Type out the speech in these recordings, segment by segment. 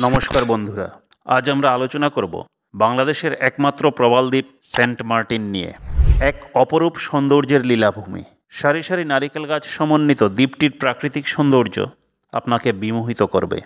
নমস্কার বন্ধুরা, আজ আমরা আলোচনা করব বাংলাদেশের একমাত্র প্রবাল দ্বীপ সেন্ট মার্টিন নিয়ে। এক অপরূপ সৌন্দর্যের লীলাভূমি। সারি সারি নারিকেল গাছ সমন্বিত দ্বীপটির প্রাকৃতিক সৌন্দর্য আপনাকে বিমোহিত করবে।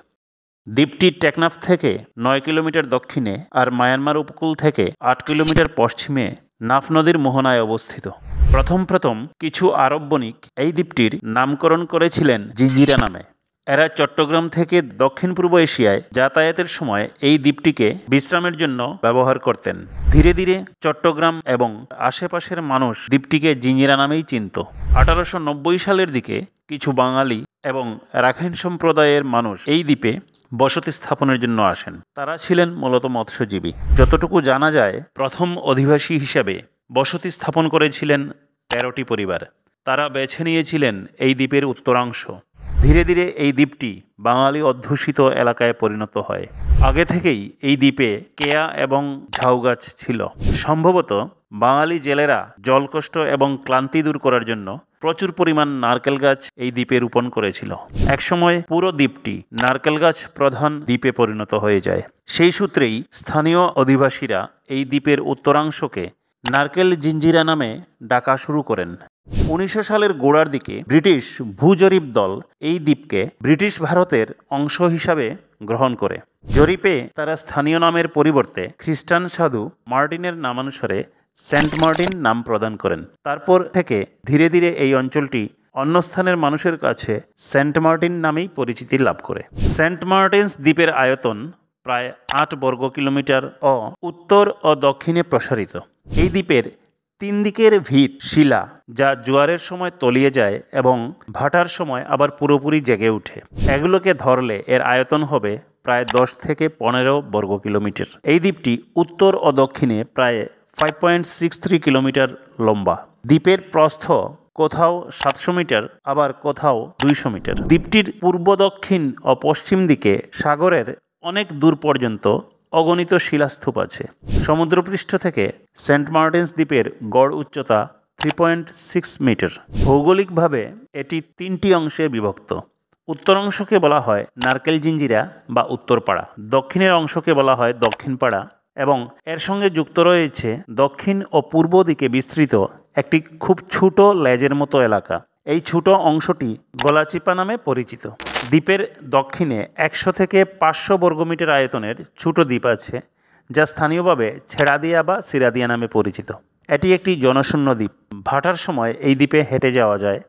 দ্বীপটি টেকনাফ থেকে 9 কিলোমিটার দক্ষিণে আর মায়ানমার উপকূল থেকে 8 কিলোমিটার পশ্চিমে নাফ নদীর মোহনায় অবস্থিত। প্রথম কিছু আরব বণিক এই দ্বীপটির নামকরণ করেছিলেন জিঞ্জিরা নামে। এরা চট্টগ্রাম থেকে দক্ষিণ পূর্ব এশিয়ায় যাতায়াতের সময় এই দ্বীপটিকে বিশ্রামের জন্য ব্যবহার করতেন। ধীরে ধীরে চট্টগ্রাম এবং আশেপাশের মানুষ দ্বীপটিকে জিঞ্জিরা নামেই চিনত। 1890 সালের দিকে কিছু বাঙালি এবং রাখাইন সম্প্রদায়ের মানুষ এই দ্বীপে বসতি স্থাপনের জন্য আসেন। তারা ছিলেন মূলত মৎস্যজীবী। যতটুকু জানা যায়, প্রথম অধিবাসী হিসাবে বসতি স্থাপন করেছিলেন 13টি পরিবার। তারা বেছে নিয়েছিলেন এই দ্বীপের উত্তরাংশ। ধীরে ধীরে এই দ্বীপটি বাঙালি অধ্যুষিত এলাকায় পরিণত হয়। আগে থেকেই এই দ্বীপে কেয়া এবং ঝাউ গাছ ছিল। সম্ভবত বাঙালি জেলেরা জলকষ্ট এবং ক্লান্তি দূর করার জন্য প্রচুর পরিমাণ নারকেল গাছ এই দ্বীপে রোপণ করেছিল। একসময় পুরো দ্বীপটি নারকেল গাছ প্রধান দ্বীপে পরিণত হয়ে যায়। সেই সূত্রেই স্থানীয় অধিবাসীরা এই দ্বীপের উত্তরাংশকে নারকেল জিঞ্জিরা নামে ডাকা শুরু করেন। 1900 সালের গোড়ার দিকে ব্রিটিশ ভূজরিপ দল এই দ্বীপকে ব্রিটিশ ভারতের অংশ হিসাবে গ্রহণ করে। জরিপে তারা স্থানীয় নামের পরিবর্তে খ্রিস্টান সাধু মার্টিনের নামানুসারে সেন্ট মার্টিন নাম প্রদান করেন। তারপর থেকে ধীরে ধীরে এই অঞ্চলটি অন্য স্থানের মানুষের কাছে সেন্ট মার্টিন নামেই পরিচিতি লাভ করে। সেন্ট মার্টিনস দ্বীপের আয়তন প্রায় 8 বর্গ কিলোমিটার ও উত্তর ও দক্ষিণে প্রসারিত। এই দ্বীপের 3 দিকের ভিত শিলা, যা জোয়ারের সময় তলিয়ে যায় এবং ভাটার সময় আবার পুরোপুরি জেগে ওঠে। এগুলোকে ধরলে এর আয়তন হবে প্রায় 10 থেকে 15 বর্গ কিলোমিটার। এই দ্বীপটি উত্তর ও দক্ষিণে প্রায় 5.63 কিলোমিটার লম্বা। দ্বীপের প্রস্থ কোথাও 700 মিটার, আবার কোথাও 200 মিটার। দ্বীপটির পূর্ব, দক্ষিণ ও পশ্চিম দিকে সাগরের অনেক দূর পর্যন্ত অগণিত শিলাস্তূপ আছে। সমুদ্রপৃষ্ঠ থেকে সেন্ট মার্টিনস দ্বীপের গড় উচ্চতা 3.6 মিটার। ভৌগোলিকভাবে এটি 3টি অংশে বিভক্ত। উত্তর অংশকে বলা হয় নারকেল জিঞ্জিরা বা উত্তরপাড়া, দক্ষিণের অংশকে বলা হয় দক্ষিণপাড়া এবং এর সঙ্গে যুক্ত রয়েছে দক্ষিণ ও পূর্ব দিকে বিস্তৃত একটি খুব ছোট লেজের মতো এলাকা। এই ছোট অংশটি গলাচিপা নামে পরিচিত। দ্বীপের দক্ষিণে 100 থেকে 500 বর্গমিটার আয়তনের ছোট দ্বীপ আছে, যা স্থানীয়ভাবে ছেড়াদিয়া বা সিরাদিয়া নামে পরিচিত। এটি একটি জনশূন্য দ্বীপ। ভাটার সময় এই দ্বীপে হেঁটে যাওয়া যায়,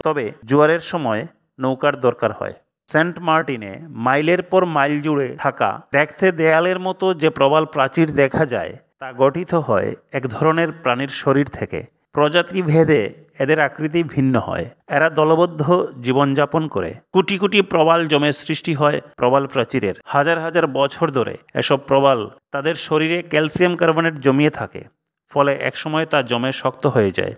তবে জোয়ারের সময় নৌকার দরকার হয়। সেন্ট মার্টিনে মাইলের পর মাইল জুড়ে থাকা দেখতে দেয়ালের মতো যে প্রবাল প্রাচীর দেখা যায়, তা গঠিত হয় এক ধরনের প্রাণীর শরীর থেকে। প্রজাতি ভেদে এদের আকৃতি ভিন্ন হয়। এরা দলবদ্ধ জীবনযাপন করে। কোটি কোটি প্রবাল জমে সৃষ্টি হয় প্রবাল প্রাচীরের। হাজার হাজার বছর ধরে এসব প্রবাল তাদের শরীরে ক্যালসিয়াম কার্বনেট জমিয়ে থাকে, ফলে একসময় তা জমে শক্ত হয়ে যায়।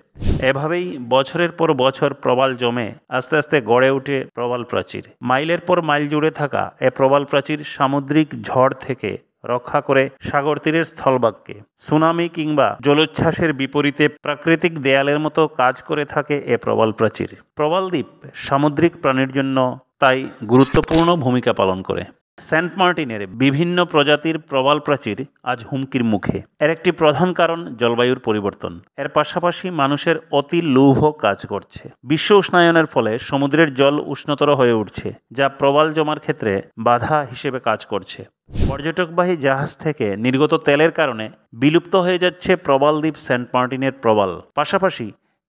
এভাবেই বছরের পর বছর প্রবাল জমে আস্তে আস্তে গড়ে ওঠে প্রবাল প্রাচীর। মাইলের পর মাইল জুড়ে থাকা এ প্রবাল প্রাচীর সামুদ্রিক ঝড় থেকে রক্ষা করে সাগর তীরের স্থলভাগকে। সুনামি কিংবা জলোচ্ছ্বাসের বিপরীতে প্রাকৃতিক দেয়ালের মতো কাজ করে থাকে এ প্রবাল প্রাচীর। প্রবাল দ্বীপ সামুদ্রিক প্রাণীর জন্য তাই গুরুত্বপূর্ণ ভূমিকা পালন করে। সেন্ট মার্টিনের বিভিন্ন প্রজাতির প্রবাল প্রাচীর আজ হুমকির মুখে। এর একটি প্রধান কারণ জলবায়ুর পরিবর্তন। এর পাশাপাশি মানুষের অতি লোভ কাজ করছে। বিশ্ব উষ্ণায়নের ফলে সমুদ্রের জল উষ্ণতর হয়ে উঠছে, যা প্রবাল জমার ক্ষেত্রে বাধা হিসেবে কাজ করছে। পর্যটকবাহী জাহাজ থেকে নির্গত তেলের কারণে বিলুপ্ত হয়ে যাচ্ছে প্রবাল দ্বীপ সেন্ট মার্টিনের প্রবাল। পাশাপাশি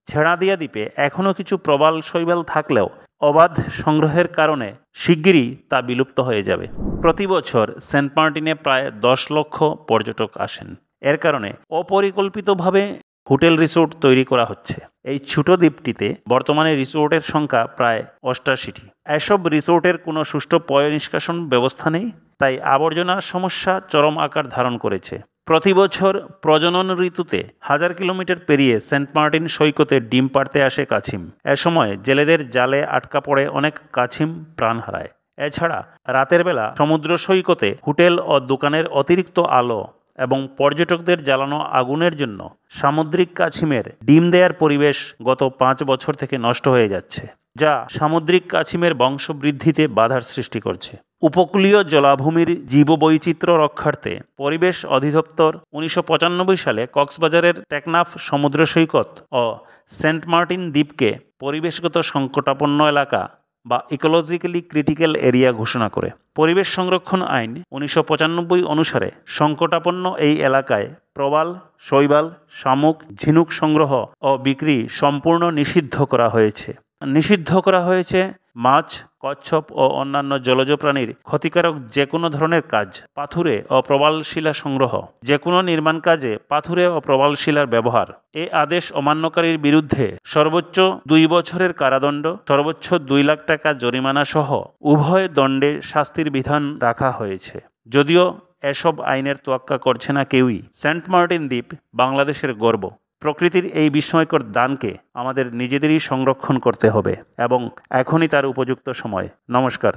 ছেড়াদিয়া দ্বীপে এখনও কিছু প্রবাল শৈবাল থাকলেও অবাধ সংগ্রহের কারণে শিগগিরই তা বিলুপ্ত হয়ে যাবে। প্রতি বছর সেন্ট মার্টিনে প্রায় 10 লক্ষ পর্যটক আসেন। এর কারণে অপরিকল্পিতভাবে হোটেল রিসোর্ট তৈরি করা হচ্ছে। এই ছোট দ্বীপটিতে বর্তমানে রিসোর্টের সংখ্যা প্রায় 88টি। এসব রিসোর্টের কোনো সুষ্ঠু পয় নিষ্কাশন ব্যবস্থা নেই, তাই আবর্জনার সমস্যা চরম আকার ধারণ করেছে। প্রতি বছর প্রজনন ঋতুতে 1000 কিলোমিটার পেরিয়ে সেন্ট মার্টিন সৈকতে ডিম পাড়তে আসে কাছিম। এ সময় জেলেদের জালে আটকা পড়ে অনেক কাছিম প্রাণ হারায়। এছাড়া রাতের বেলা সমুদ্র সৈকতে হোটেল ও দোকানের অতিরিক্ত আলো এবং পর্যটকদের জ্বালানো আগুনের জন্য সামুদ্রিক কাছিমের ডিম দেয়ার পরিবেশ গত 5 বছর থেকে নষ্ট হয়ে যাচ্ছে, যা সামুদ্রিক কাছিমের বংশবৃদ্ধিতে বাধার সৃষ্টি করছে। উপকূলীয় জলাভূমির জীববৈচিত্র্য রক্ষার্থে পরিবেশ অধিদপ্তর 1995 সালে কক্সবাজারের টেকনাফ সমুদ্র সৈকত ও সেন্ট মার্টিন দ্বীপকে পরিবেশগত সংকটাপন্ন এলাকা বা ইকোলজিক্যালি ক্রিটিক্যাল এরিয়া ঘোষণা করে। পরিবেশ সংরক্ষণ আইন 1995 অনুসারে সংকটাপন্ন এই এলাকায় প্রবাল, শৈবাল, শামুক, ঝিনুক সংগ্রহ ও বিক্রি সম্পূর্ণ নিষিদ্ধ করা হয়েছে। নিষিদ্ধ করা হয়েছে মাছ, কচ্ছপ ও অন্যান্য জলজ প্রাণীর ক্ষতিকারক যে কোনো ধরনের কাজ, পাথুরে ও প্রবালশিলা সংগ্রহ, যে কোনো নির্মাণ কাজে পাথুরে ও প্রবালশিলার ব্যবহার। এ আদেশ অমান্যকারীর বিরুদ্ধে সর্বোচ্চ 2 বছরের কারাদণ্ড, সর্বোচ্চ 2 লাখ টাকা জরিমানা সহ উভয় দণ্ডে শাস্তির বিধান রাখা হয়েছে। যদিও এসব আইনের তোয়াক্কা করছে না কেউই। সেন্ট মার্টিন দ্বীপ বাংলাদেশের গর্ব। প্রকৃতির এই বিস্ময়কর দানকে আমাদের নিজেদেরই সংরক্ষণ করতে হবে এবং এখনই তার উপযুক্ত সময়। নমস্কার।